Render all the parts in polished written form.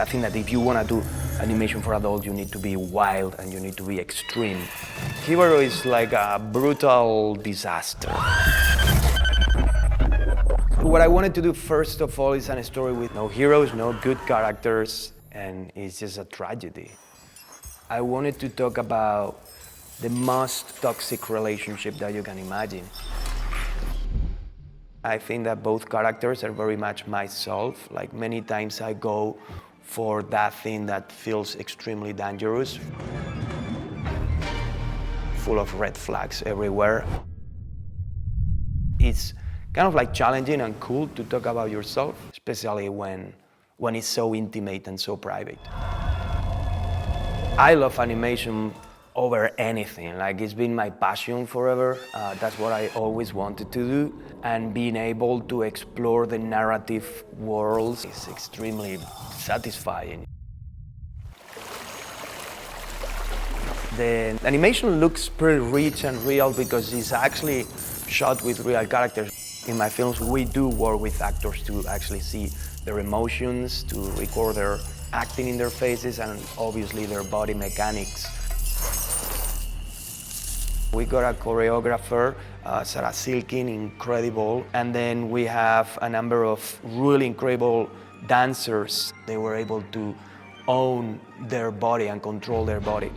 I think that if you want to do animation for adults, you need to be wild and you need to be extreme. Jibaro is like a brutal disaster. What I wanted to do first of all is a story with no heroes, no good characters, and it's just a tragedy. I wanted to talk about the most toxic relationship that you can imagine. I think that both characters are very much myself. Like many times I go for that thing that feels extremely dangerous, full of red flags everywhere. It's kind of like challenging and cool to talk about yourself, especially when it's so intimate and so private. I love animation over anything. Like it's been my passion forever. That's what I always wanted to do. And being able to explore the narrative worlds is extremely satisfying. The animation looks pretty rich and real because it's actually shot with real characters. In my films, we do work with actors to actually see their emotions, to record their acting in their faces, and obviously their body mechanics. We got a choreographer, Sarah Silkin, incredible. And then we have a number of really incredible dancers. They were able to own their body and control their body.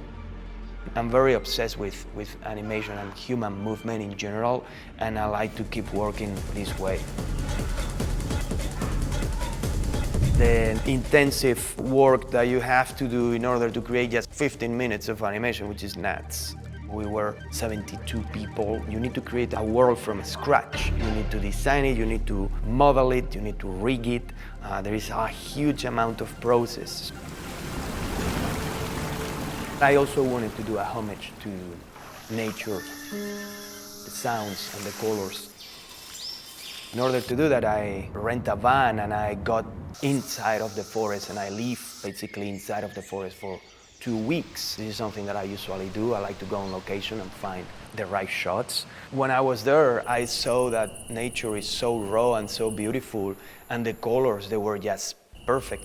I'm very obsessed with animation and human movement in general, and I like to keep working this way. The intensive work that you have to do in order to create just 15 minutes of animation, which is nuts. We were 72 people. You need to create a world from scratch. You need to design it, you need to model it, you need to rig it. There is a huge amount of process. I also wanted to do a homage to nature, the sounds and the colors. In order to do that, I rent a van and I got inside of the forest and I live basically inside of the forest for 2 weeks. This is something that I usually do. I like to go on location and find the right shots. When I was there, I saw that nature is so raw and so beautiful, and the colors, they were just perfect.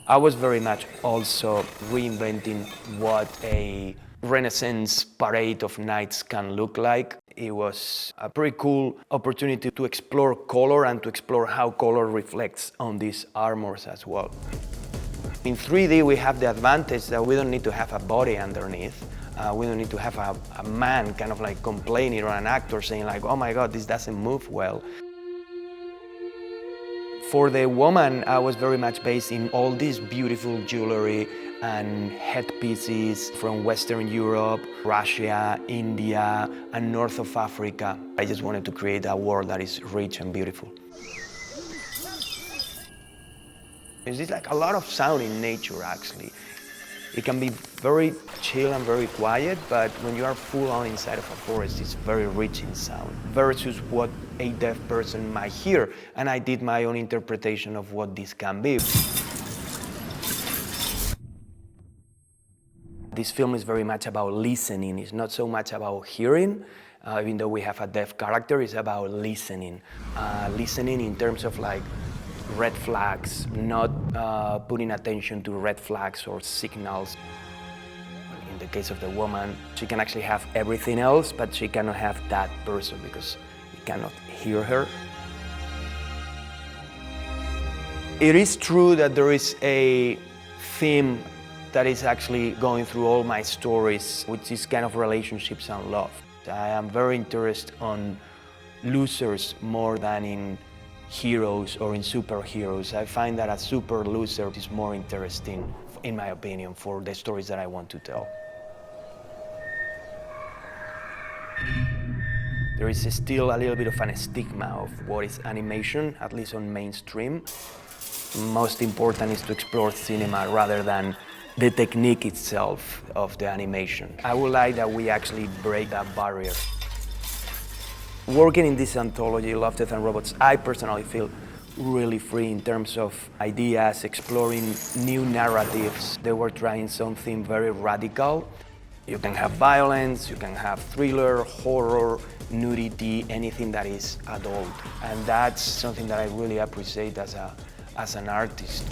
I was very much also reinventing what a Renaissance parade of knights can look like. It was a pretty cool opportunity to explore color and to explore how color reflects on these armors as well. In 3D, we have the advantage that we don't need to have a body underneath. We don't need to have a man kind of like complaining or an actor saying like, oh my God, this doesn't move well. For the woman, I was very much based in all this beautiful jewelry and headpieces from Western Europe, Russia, India, and north of Africa. I just wanted to create a world that is rich and beautiful. It's like a lot of sound in nature, actually. It can be very chill and very quiet, but when you are full on inside of a forest, it's very rich in sound versus what a deaf person might hear. And I did my own interpretation of what this can be. This film is very much about listening. It's not so much about hearing, even though we have a deaf character, it's about listening. Listening in terms of like red flags, not putting attention to red flags or signals. In the case of the woman, she can actually have everything else, but she cannot have that person because you cannot hear her. It is true that there is a theme that is actually going through all my stories, which is kind of relationships and love. I am very interested on losers more than in heroes or in superheroes. I find that a super loser is more interesting, in my opinion, for the stories that I want to tell. There is still a little bit of a stigma of what is animation, at least on mainstream. Most important is to explore cinema rather than the technique itself of the animation. I would like that we actually break that barrier. Working in this anthology, Love, Death and Robots, I personally feel really free in terms of ideas, exploring new narratives. They were trying something very radical. You can have violence, you can have thriller, horror, nudity, anything that is adult. And that's something that I really appreciate as as an artist.